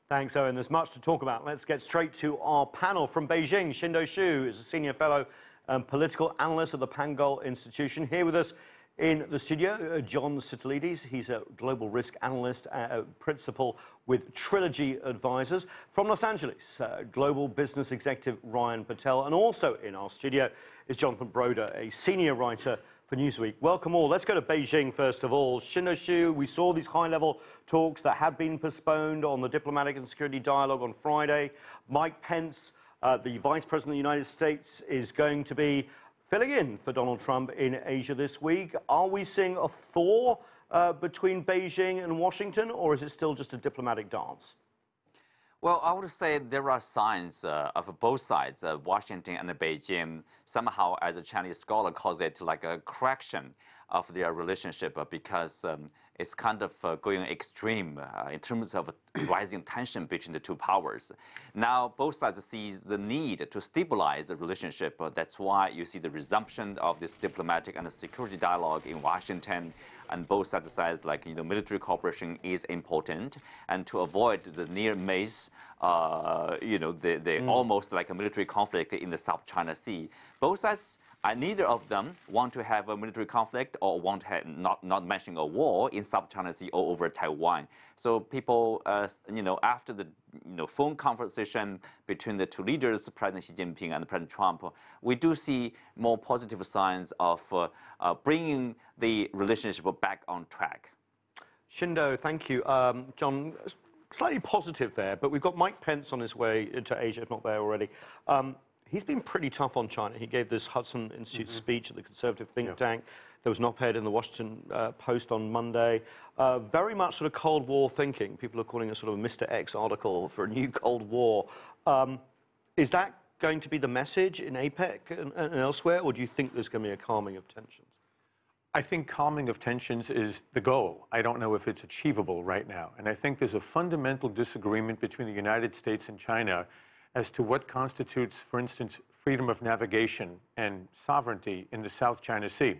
Thanks, Owen. There's much to talk about. Let's get straight to our panel. From Beijing, Qinduo Xu is a senior fellow and political analyst at the Pangoal Institution. Here with us in the studio, John Sitilides. He's a global risk analyst, principal with Trilogy Advisors. From Los Angeles, global business executive Ryan Patel. And also in our studio is Jonathan Broder, a senior writer for Newsweek. Welcome all. Let's go to Beijing first of all. Qinduo Xu, we saw these high-level talks that had been postponed on the diplomatic and security dialogue on Friday. Mike Pence, the Vice President of the United States, is going to be filling in for Donald Trump in Asia this week. Are we seeing a thaw between Beijing and Washington, or is it still just a diplomatic dance? Well, I would say there are signs of both sides, Washington and Beijing, somehow, as a Chinese scholar calls it, like a correction of their relationship because it's kind of going extreme in terms of rising tension between the two powers. Now, both sides see the need to stabilize the relationship. That's why you see the resumption of this diplomatic and security dialogue in Washington. And both sides say, like, military cooperation is important, and to avoid the near miss, almost like a military conflict in the South China Sea. Both sides, neither of them want to have a military conflict or want to have, not mentioning a war in South China Sea or over Taiwan. So people, after the phone conversation between the two leaders, President Xi Jinping and President Trump, we do see more positive signs of bringing the relationship back on track. Qinduo, thank you. John, slightly positive there, but we've got Mike Pence on his way to Asia, if not there already. He's been pretty tough on China. He gave this Hudson Institute speech at the conservative think tank. There was an op-ed in the Washington Post on Monday. Very much sort of Cold War thinking. People are calling it sort of a Mr. X article for a new Cold War. Is that going to be the message in APEC and elsewhere, or do you think there's going to be a calming of tensions? I think calming of tensions is the goal. I don't know if it's achievable right now. And I think there's a fundamental disagreement between the United States and China as to what constitutes, for instance, freedom of navigation and sovereignty in the South China Sea.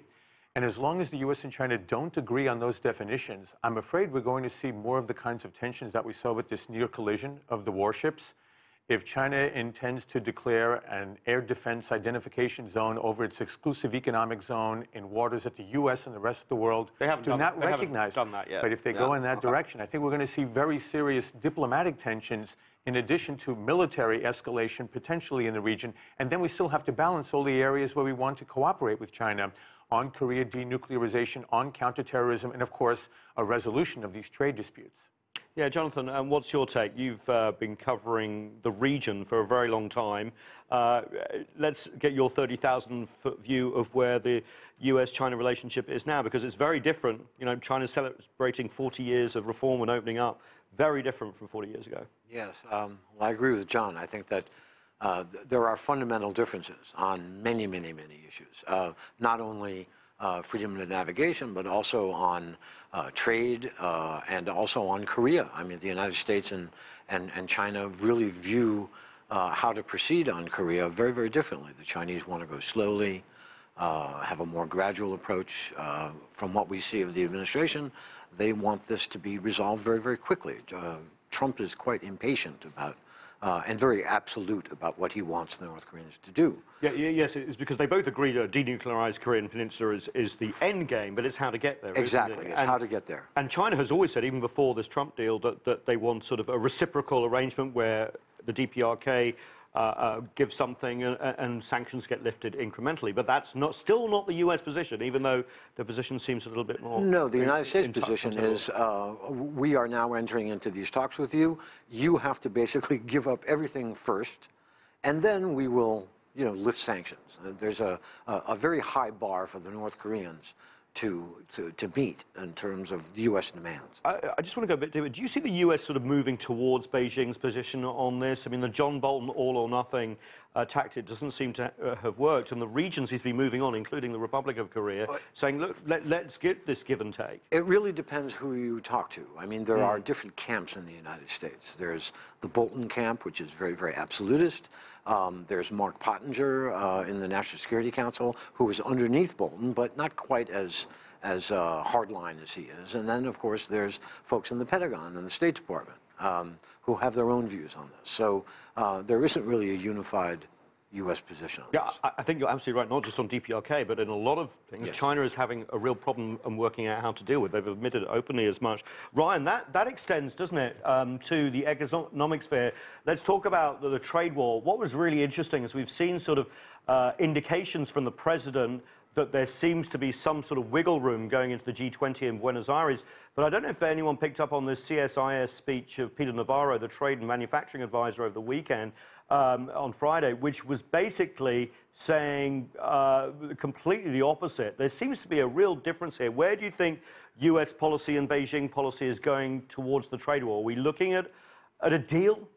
And as long as the U.S. and China don't agree on those definitions, I'm afraid we're going to see more of the kinds of tensions that we saw with this near collision of the warships. If China intends to declare an air defense identification zone over its exclusive economic zone in waters that the U.S. and the rest of the world do not recognize, but if they go in that direction, I think we're going to see very serious diplomatic tensions in addition to military escalation potentially in the region. And then we still have to balance all the areas where we want to cooperate with China on Korea denuclearization, on counterterrorism, and of course, a resolution of these trade disputes. Yeah, Jonathan, what's your take? You've been covering the region for a very long time. Let's get your 30,000-foot view of where the US-China relationship is now, because it's very different. China's celebrating 40 years of reform and opening up. Very different from 40 years ago. Yes, well, I agree with John. I think that there are fundamental differences on many, many, many issues. Not only freedom of navigation, but also on trade and also on Korea. I mean, the United States and China really view how to proceed on Korea very, very differently. The Chinese want to go slowly, have a more gradual approach. From what we see of the administration, they want this to be resolved very, very quickly. Trump is quite impatient about and very absolute about what he wants the North Koreans to do. Yes, it's because they both agree that a denuclearized Korean peninsula is the end game, but it's how to get there. Exactly, it's how to get there. And China has always said, even before this Trump deal, that they want sort of a reciprocal arrangement where the DPRK gives something and sanctions get lifted incrementally. But that's still not the U.S. position, even though the position seems a little bit more... No, the United States position is we are now entering into these talks with you. You have to basically give up everything first, and then we will, lift sanctions. There's a very high bar for the North Koreans to meet in terms of the U.S. demands. I just want to go a bit deeper. Do you see the U.S. sort of moving towards Beijing's position on this? I mean, the John Bolton all or nothing tactic doesn't seem to have worked, and the regions he's been moving on, including the Republic of Korea, saying, look, let's get this give and take. It really depends who you talk to. I mean, there are different camps in the United States. There's the Bolton camp, which is very, very absolutist. There's Mark Pottinger in the National Security Council, who is underneath Bolton, but not quite as hardline as he is. And then, of course, there's folks in the Pentagon and the State Department who have their own views on this. So there isn't really a unified U.S. position on this. I think you're absolutely right, not just on DPRK, but in a lot of things, Yes. China is having a real problem and working out how to deal with. They've admitted it openly as much. Ryan, that extends, doesn't it, to the economic sphere. Let's talk about the trade war. What was really interesting is we've seen sort of indications from the president that there seems to be some sort of wiggle room going into the G20 in Buenos Aires. But I don't know if anyone picked up on this CSIS speech of Peter Navarro, the trade and manufacturing advisor, over the weekend, on Friday, which was basically saying completely the opposite. There seems to be a real difference here. Where do you think U.S. policy and Beijing policy is going towards the trade war? Are we looking at a deal?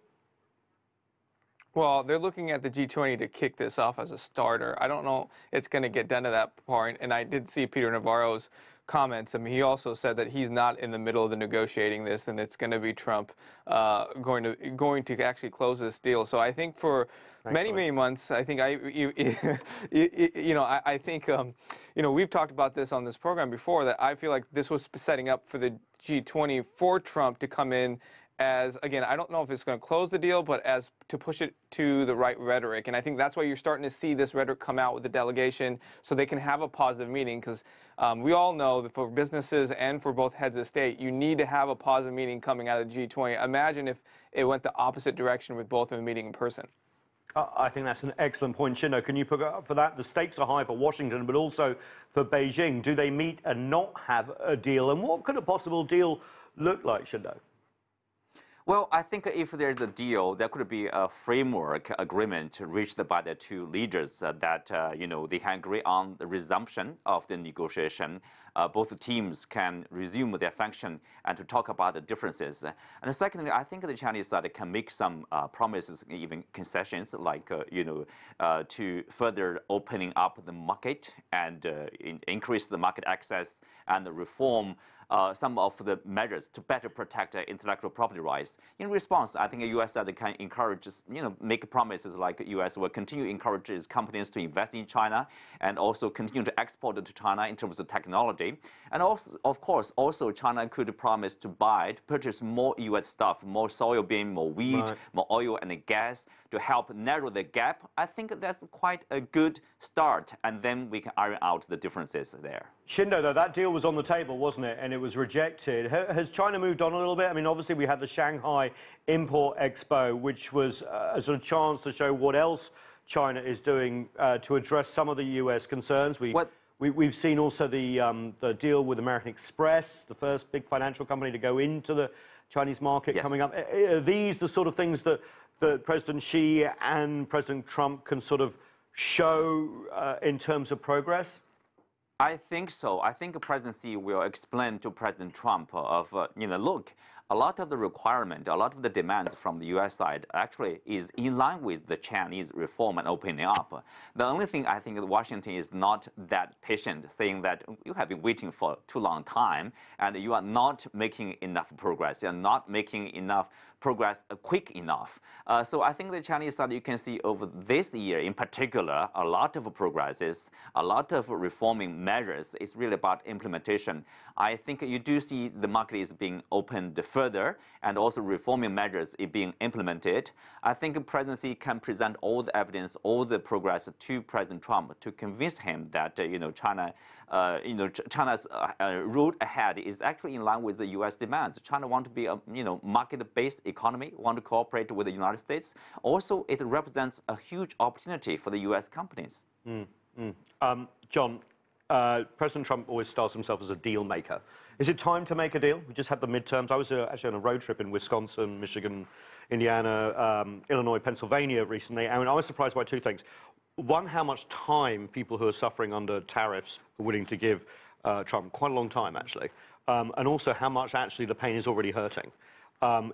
Well, they're looking at the G20 to kick this off as a starter. I don't know it's going to get done to that point. And I did see Peter Navarro's comments. I mean, he also said that he's not in the middle of the negotiating this, and it's going to be Trump going to actually close this deal. So I think for many months, I think I think we've talked about this on this program before, that I feel like this was setting up for the G20 for Trump to come in as, again, I don't know if it's going to close the deal, but as to push it to the right rhetoric. And I think that's why you're starting to see this rhetoric come out with the delegation, so they can have a positive meeting. Because we all know that for businesses and for both heads of state, you need to have a positive meeting coming out of the G20. Imagine if it went the opposite direction with both of them meeting in person. I think that's an excellent point. Qinduo, can you put up for that? The stakes are high for Washington, but also for Beijing. Do they meet and not have a deal? And what could a possible deal look like, Qinduo? Well, I think if there's a deal, there could be a framework agreement reached by the two leaders that they can agree on the resumption of the negotiation. Both teams can resume their function and to talk about the differences. And secondly, I think the Chinese side can make some promises, even concessions, like to further opening up the market and increase the market access and reform some of the measures to better protect intellectual property rights. In response, I think the U.S. side can encourage, make promises like the U.S. will continue to encourage its companies to invest in China and also continue to export to China in terms of technology. And also, of course, China could promise to purchase more U.S. stuff, more soybean, more wheat, more oil and gas to help narrow the gap. I think that's quite a good start, and then we can iron out the differences there. Qinduo, though, that deal was on the table, wasn't it? And it was rejected. Has China moved on a little bit? I mean, obviously, we had the Shanghai Import Expo, which was a sort of chance to show what else China is doing to address some of the U.S. concerns. We've seen also the deal with American Express, the first big financial company to go into the Chinese market coming up. Are these the sort of things that President Xi and President Trump can sort of show in terms of progress? I think so. I think President Xi will explain to President Trump look, a lot of the requirement, a lot of the demands from the U.S. side actually is in line with the Chinese reform and opening up. The only thing I think Washington is not that patient, saying that you have been waiting for too long time and you are not making enough progress. You are not making enough progress quick enough. So I think the Chinese side, you can see over this year in particular, a lot of progresses, a lot of reforming measures. It's really about implementation. I think you do see the market is being opened further and also reforming measures is being implemented. I think President Xi can present all the evidence, all the progress to President Trump to convince him that China's road ahead is actually in line with the U.S. demands. China wants to be a market-based economy, want to cooperate with the United States. Also, it represents a huge opportunity for the U.S. companies. John, President Trump always styles himself as a deal maker. Is it time to make a deal? We just had the midterms. I was actually on a road trip in Wisconsin, Michigan, Indiana, Illinois, Pennsylvania recently, and I was surprised by two things. One, how much time people who are suffering under tariffs are willing to give Trump, quite a long time actually, and also how much actually the pain is already hurting.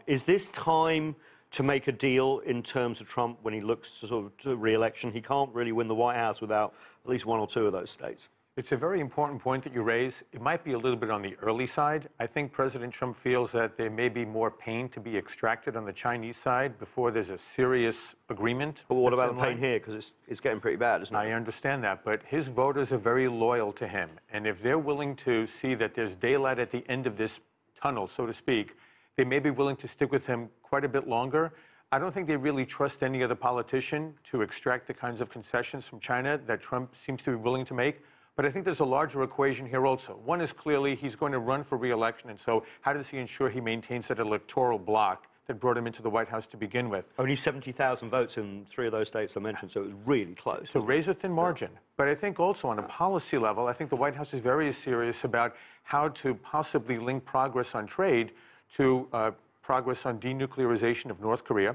Is this time to make a deal in terms of Trump when he looks to re-election? He can't really win the White House without at least one or two of those states. It's a very important point that you raise. It might be a little bit on the early side. I think President Trump feels that there may be more pain to be extracted on the Chinese side before there's a serious agreement. But what about the pain here? Because it's getting pretty bad, isn't it? I understand that, but his voters are very loyal to him. And if they're willing to see that there's daylight at the end of this tunnel, so to speak, They may be willing to stick with him quite a bit longer. I don't think they really trust any other politician to extract the kinds of concessions from China that Trump seems to be willing to make. But I think there's a larger equation here also. One is clearly he's going to run for re-election, and so how does he ensure he maintains that electoral block that brought him into the White House to begin with? Only 70,000 votes in 3 of those states I mentioned, so it was really close. So razor-thin margin. Yeah. But I think also on a policy level, I think the White House is very serious about how to possibly link progress on trade to progress on denuclearization of North Korea,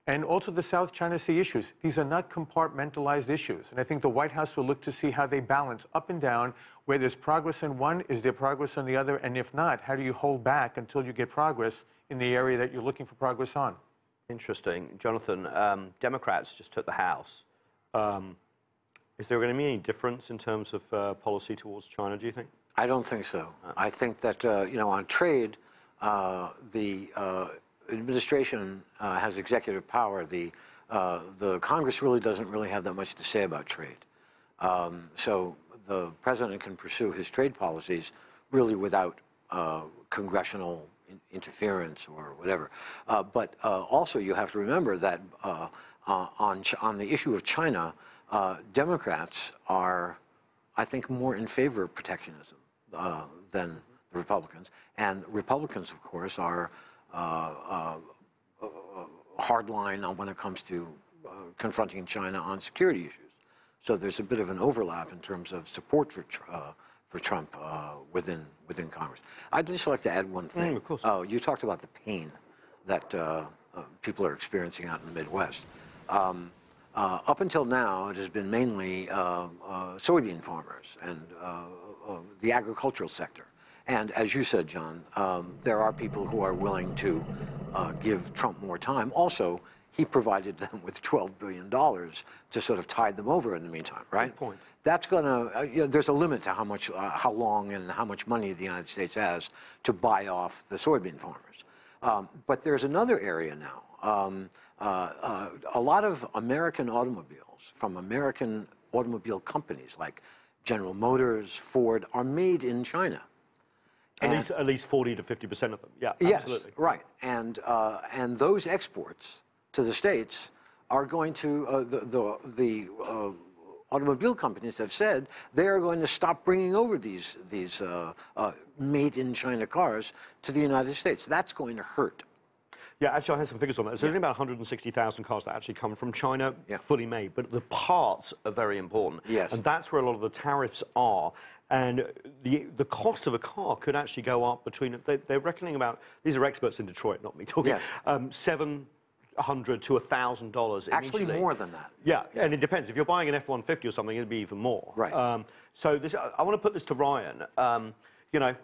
and also the South China Sea issues. These are not compartmentalized issues, and I think the White House will look to see how they balance up and down. Where there's progress in one, is there progress on the other? And if not, how do you hold back until you get progress in the area that you're looking for progress on? Interesting. Jonathan, Democrats just took the House. Is there going to be any difference in terms of policy towards China, do you think? I don't think so. I think that, you know, on trade, the administration has executive power. The Congress really doesn't really have that much to say about trade. So the president can pursue his trade policies really without congressional interference or whatever. But also you have to remember that on the issue of China, Democrats are, I think, more in favor of protectionism than the Republicans. And Republicans, of course, are hardline when it comes to confronting China on security issues. So there's a bit of an overlap in terms of support for Trump within Congress. I'd just like to add one thing. Of course. You talked about the pain that people are experiencing out in the Midwest. Up until now, it has been mainly soybean farmers and the agricultural sector. And as you said, John, there are people who are willing to give Trump more time. Also, he provided them with $12 billion to sort of tide them over in the meantime, right? Good point. That's going to, you know, there's a limit to how much, how long and how much money the United States has to buy off the soybean farmers. But there's another area now. A lot of American automobiles from American automobile companies like General Motors, Ford, are made in China. At least 40 to 50% of them. Yeah, absolutely. Yes, right. And those exports to the States are going to, the automobile companies have said they are going to stop bringing over these made-in-China cars to the United States. That's going to hurt. Yeah, actually, I have some figures on that. There's only about 160,000 cars that actually come from China, Yeah. fully made, but the parts are very important. Yes. And that's where a lot of the tariffs are. And the cost of a car could actually go up between, they're reckoning about, these are experts in Detroit, not me talking, $700 to $1,000 Actually more than that. Yeah, and it depends. If you're buying an F-150 or something, it'd be even more. Right. So this, I want to put this to Ryan. You know,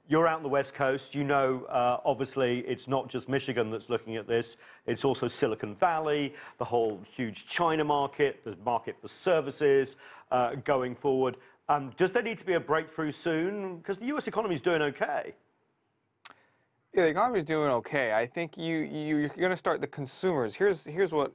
you're out on the West Coast. You know, obviously, it's not just Michigan that's looking at this. It's also Silicon Valley, the whole huge China market, the market for services going forward. Does there need to be a breakthrough soon? Because the U.S. economy is doing okay. Yeah, the economy is doing okay. I think you're going to start the consumers. Here's what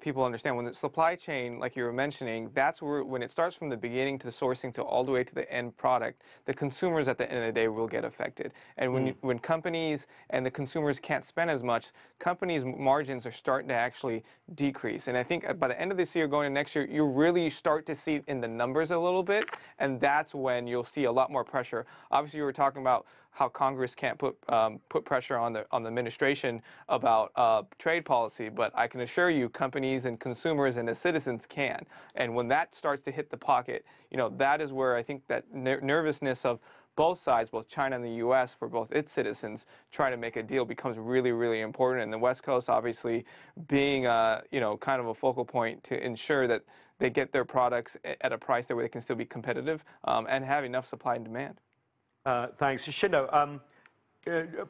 people understand. When the supply chain, like you were mentioning, that's where, when it starts from the beginning to the sourcing to all the way to the end product, the consumers at the end of the day will get affected. And when companies and the consumers can't spend as much, companies' margins are starting to actually decrease. And I think by the end of this year, going into next year, you really start to see it in the numbers a little bit, and that's when you'll see a lot more pressure. Obviously, you were talking about how Congress can't put pressure on the administration about trade policy, but I can assure you, companies and consumers and the citizens can. And when that starts to hit the pocket, you know, that is where I think that nervousness of both sides, both China and the U.S., for both its citizens, trying to make a deal becomes really, really important. And the West Coast, obviously, being you know, kind of a focal point to ensure that they get their products at a price that where they can still be competitive and have enough supply and demand. Thanks. Shindo,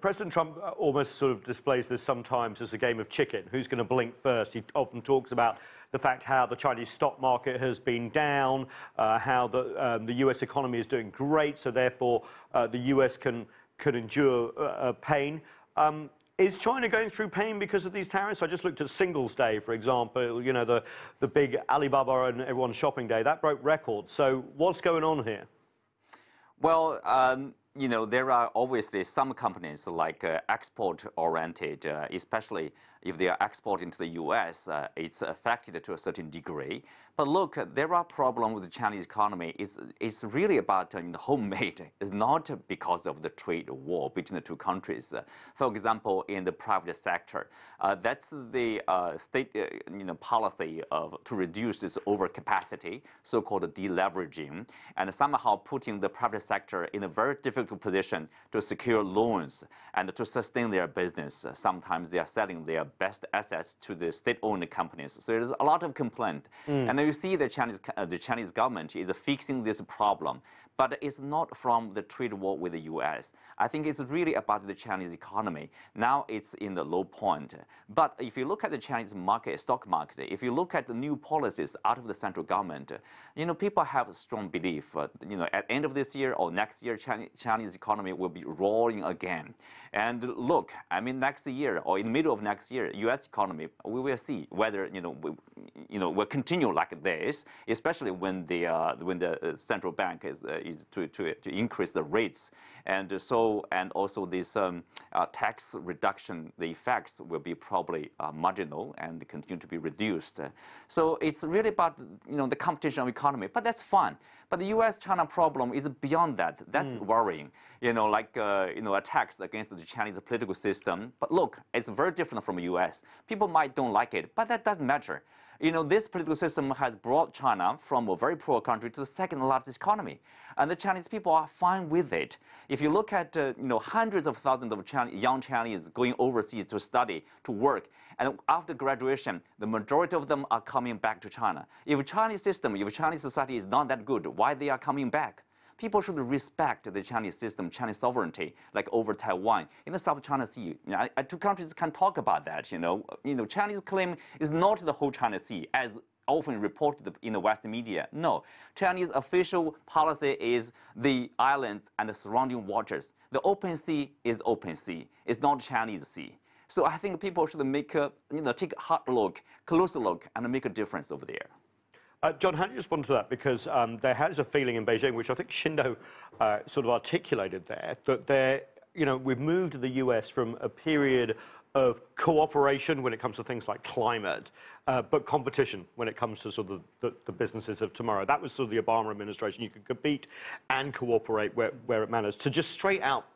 President Trump almost sort of displays this sometimes as a game of chicken. Who's going to blink first? He often talks about the fact how the Chinese stock market has been down, how the U.S. economy is doing great, so therefore the U.S. can endure pain. Is China going through pain because of these tariffs? I just looked at Singles Day, for example, you know, the big Alibaba and everyone's shopping day. That broke records. So what's going on here? Well, you know, there are obviously some companies like export-oriented, especially if they are exporting to the U.S., it's affected to a certain degree. But look, there are problems with the Chinese economy. It's really about homemade. It's not because of the trade war between the two countries. For example, in the private sector, that's the state policy to reduce this overcapacity, so-called deleveraging, and somehow putting the private sector in a very difficult position to secure loans and to sustain their business. Sometimes they are selling their best assets to the state-owned companies. So there's a lot of complaint. And you see the Chinese government is fixing this problem. But it's not from the trade war with the U.S. I think it's really about the Chinese economy. Now it's in the low point. But if you look at the Chinese market, stock market, if you look at the new policies out of the central government, people have a strong belief, at the end of this year or next year, Chinese economy will be roaring again. And look, I mean, next year or in the middle of next year, U.S. economy, we will see whether will continue like this, especially when the central bank is to increase the rates, and also this tax reduction, the effects will be probably marginal and continue to be reduced. So it's really about the competition of economy, but that's fine. But the U.S.-China problem is beyond that. That's worrying. Attacks against the Chinese political system. But look, it's very different from the U.S. People might don't like it, but that doesn't matter. This political system has brought China from a very poor country to the second largest economy. And the Chinese people are fine with it. If you look at, hundreds of thousands of young Chinese going overseas to study, to work, and after graduation, the majority of them are coming back to China. If Chinese system, if Chinese society is not that good, why they are coming back? People should respect the Chinese system, Chinese sovereignty, like over Taiwan. In the South China Sea, two countries can talk about that, Chinese claim is not the whole China Sea, as often reported in the Western media. No, Chinese official policy is the islands and the surrounding waters. The open sea is open sea. It's not Chinese sea. So I think people should take a hard look, closer look, and make a difference over there. John, how do you respond to that? Because there has a feeling in Beijing, which I think Qinduo sort of articulated there, that we've moved the US from a period of cooperation when it comes to things like climate, but competition when it comes to sort of the businesses of tomorrow. That was sort of the Obama administration. You could compete and cooperate where it matters, to just straight out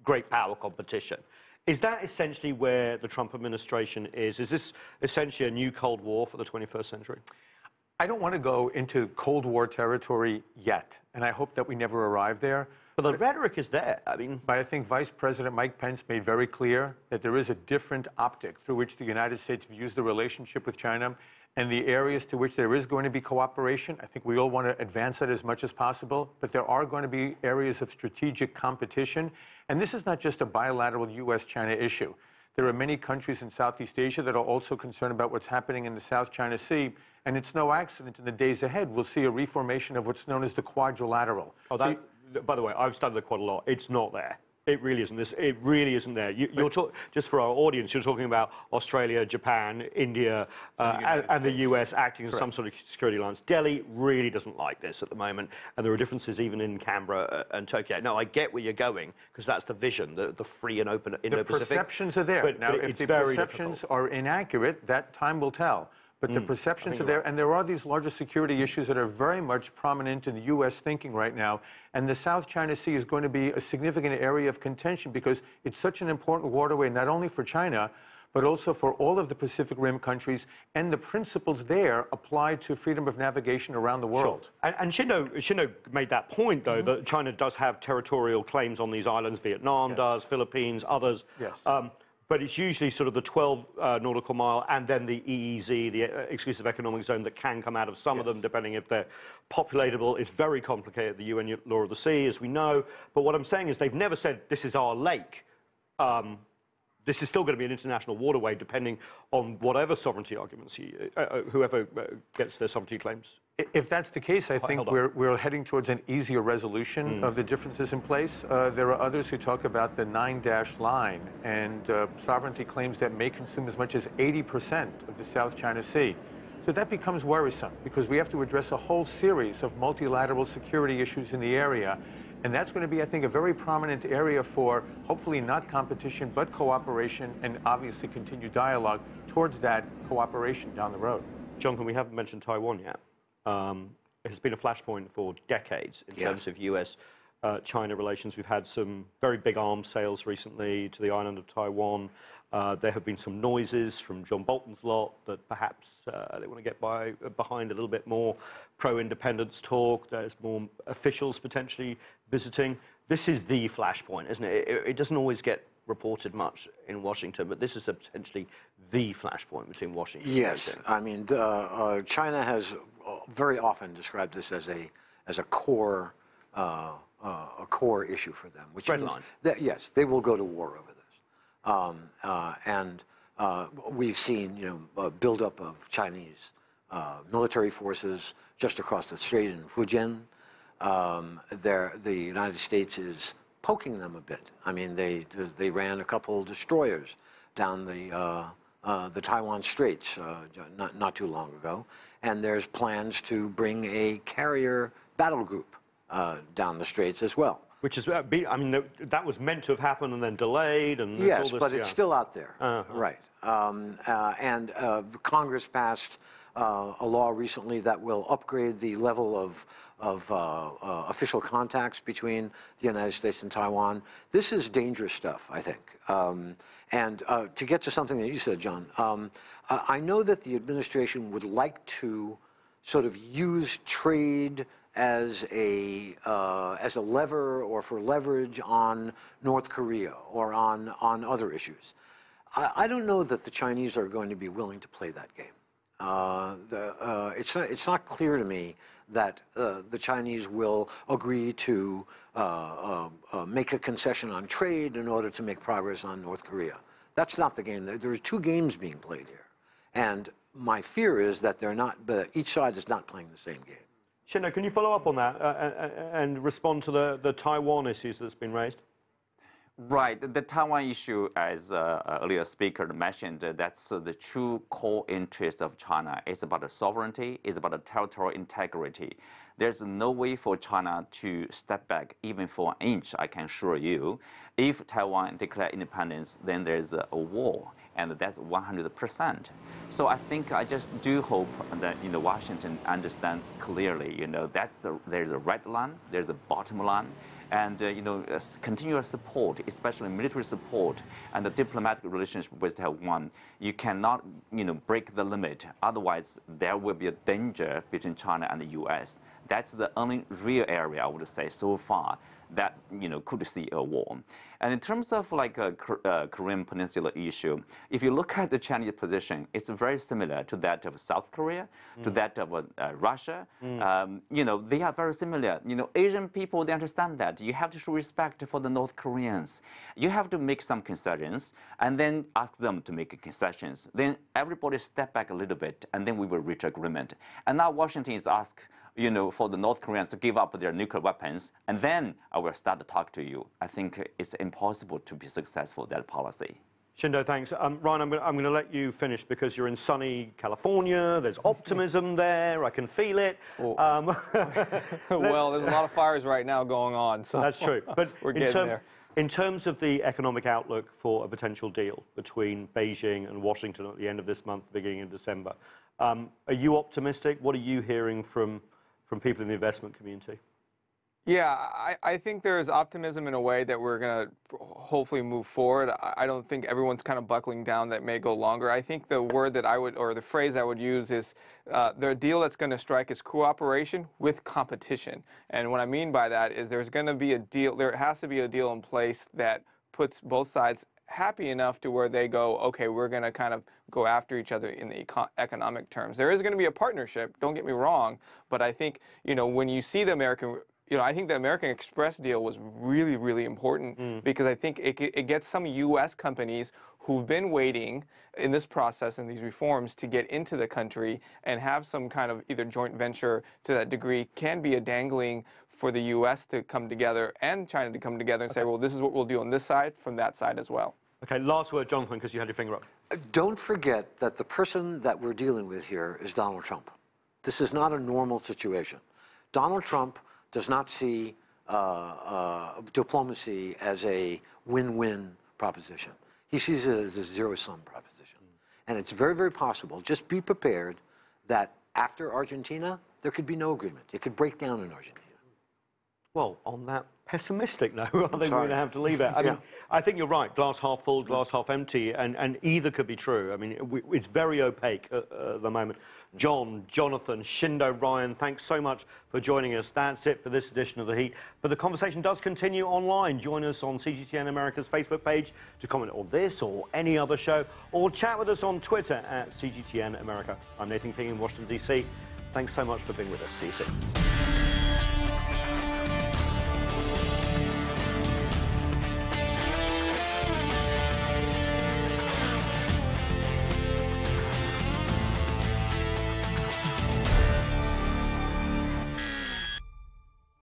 great power competition. Is that essentially where the Trump administration is? Is this essentially a new Cold War for the 21st century? I don't want to go into Cold War territory yet, and I hope that we never arrive there. But the rhetoric is there. But I think Vice President Mike Pence made very clear that there is a different optic through which the United States views the relationship with China, and the areas to which there is going to be cooperation. I think we all want to advance that as much as possible, but there are going to be areas of strategic competition. And this is not just a bilateral U.S.-China issue. There are many countries in Southeast Asia that are also concerned about what's happening in the South China Sea. And it's no accident in the days ahead, we'll see a reformation of what's known as the quadrilateral. Oh, by the way, I've studied the Quad a lot. It's not there. It really isn't. It really isn't there. You're just for our audience, you're talking about Australia, Japan, India, and the US acting as some sort of security alliance. Delhi really doesn't like this at the moment, and there are differences even in Canberra and Tokyo. Now, I get where you're going, because that's the vision, the free and open Indo-Pacific. The perceptions are there. Now, if the perceptions are inaccurate, that time will tell. But the perceptions are there, and there are these larger security issues that are very much prominent in the U.S. thinking right now. And the South China Sea is going to be a significant area of contention because it's such an important waterway, not only for China, but also for all of the Pacific Rim countries. And the principles there apply to freedom of navigation around the world. Sure. And Qinduo made that point, though, that China does have territorial claims on these islands. Vietnam does, Philippines, others. Yes. But it's usually sort of the 12 nautical mile and then the EEZ, the exclusive economic zone, that can come out of some of them, depending if they're populatable. It's very complicated, the UN law of the sea, as we know. But what I'm saying is they've never said, this is our lake. This is still going to be an international waterway, depending on whatever sovereignty arguments, whoever gets their sovereignty claims. If that's the case, I think we're heading towards an easier resolution of the differences in place. There are others who talk about the 9-dash line and sovereignty claims that may consume as much as 80% of the South China Sea. So that becomes worrisome because we have to address a whole series of multilateral security issues in the area. And that's going to be, I think, a very prominent area for hopefully not competition, but cooperation and obviously continued dialogue towards that cooperation down the road. Jonathan, we haven't mentioned Taiwan yet. It has been a flashpoint for decades in terms of US-China relations. We've had some very big arms sales recently to the island of Taiwan. There have been some noises from John Bolton's lot that perhaps they want to get behind a little bit more pro-independence talk. There's more officials potentially visiting. This is the flashpoint, isn't it? It doesn't always get reported much in Washington, but this is potentially the flashpoint between Washington and Yes, Beijing. I mean, China has very often described this as a core issue for them, which means that yes, they will go to war over this. We've seen a buildup of Chinese military forces just across the strait in Fujian. The United States is poking them a bit. I mean, they ran a couple destroyers down the Taiwan Straits not too long ago, and there's plans to bring a carrier battle group down the Straits as well. Which is, I mean, that was meant to have happened and then delayed, and yes, all this, but it's still out there, right? Congress passed a law recently that will upgrade the level of official contacts between the United States and Taiwan. This is dangerous stuff, I think. To get to something that you said, John, I know that the administration would like to sort of use trade as a lever or for leverage on North Korea or on other issues. I don't know that the Chinese are going to be willing to play that game. It's not clear to me that the Chinese will agree to make a concession on trade in order to make progress on North Korea. That's not the game. There's two games being played here, and my fear is that each side is not playing the same game. Qinduo, can you follow up on that and respond to the Taiwan issues that's been raised? Right. The Taiwan issue, as earlier speaker mentioned, that's the true core interest of China. It's about the sovereignty. It's about the territorial integrity. There's no way for China to step back even for an inch, I can assure you. If Taiwan declares independence, then there's a war, and that's 100%. So I think I just do hope that Washington understands clearly. There's a red line, there's a bottom line. And continuous support, especially military support and the diplomatic relationship with Taiwan, you cannot break the limit. Otherwise, there will be a danger between China and the U.S. That's the only real area, I would say, so far that could see a war. And in terms of like a Korean Peninsula issue, if you look at the Chinese position, it's very similar to that of South Korea, to that of Russia. They are very similar. Asian people, they understand that you have to show respect for the North Koreans. You have to make some concessions and then ask them to make concessions. Then everybody step back a little bit, and then we will reach agreement. And now Washington is asked for the North Koreans to give up their nuclear weapons, and then I will start to talk to you. I think it's impossible to be successful, that policy. Qinduo, thanks. Ryan, I'm going to let you finish because you're in sunny California. There's optimism there. I can feel it. Well, there's a lot of fires right now going on. So that's true. But we're getting there. In terms of the economic outlook for a potential deal between Beijing and Washington at the end of this month, beginning of December, are you optimistic? What are you hearing from people in the investment community? Yeah, I think there is optimism in a way that we're going to hopefully move forward. I don't think everyone's kind of buckling down. That may go longer. I think the word that or the phrase I would use is the deal that's going to strike is cooperation with competition. And what I mean by that is there's going to be a deal, there has to be a deal in place that puts both sides happy enough to where they go, okay, we're going to kind of go after each other in the economic terms. There is going to be a partnership, don't get me wrong, but I think, when you see the American, I think the American Express deal was really, really important because I think it gets some U.S. companies who've been waiting in this process and these reforms to get into the country and have some kind of either joint venture to that degree can be a dangling for the U.S. to come together and China to come together and say, well, this is what we'll do on this side from that side as well. Okay, last word, Jonathan, because you had your finger up. Don't forget that the person that we're dealing with here is Donald Trump. This is not a normal situation. Donald Trump does not see diplomacy as a win-win proposition. He sees it as a zero-sum proposition. And it's very, very possible. Just be prepared that after Argentina, there could be no agreement. It could break down in Argentina. Well, on that pessimistic note, I think we're going to have to leave it. I mean, I think you're right. Glass half full, glass half empty, and either could be true. I mean, it's very opaque at the moment. John, Jonathan, Qinduo, Ryan, thanks so much for joining us. That's it for this edition of The Heat. But the conversation does continue online. Join us on CGTN America's Facebook page to comment on this or any other show, or chat with us on Twitter at CGTN America. I'm Nathan King in Washington, D.C. Thanks so much for being with us. See you soon.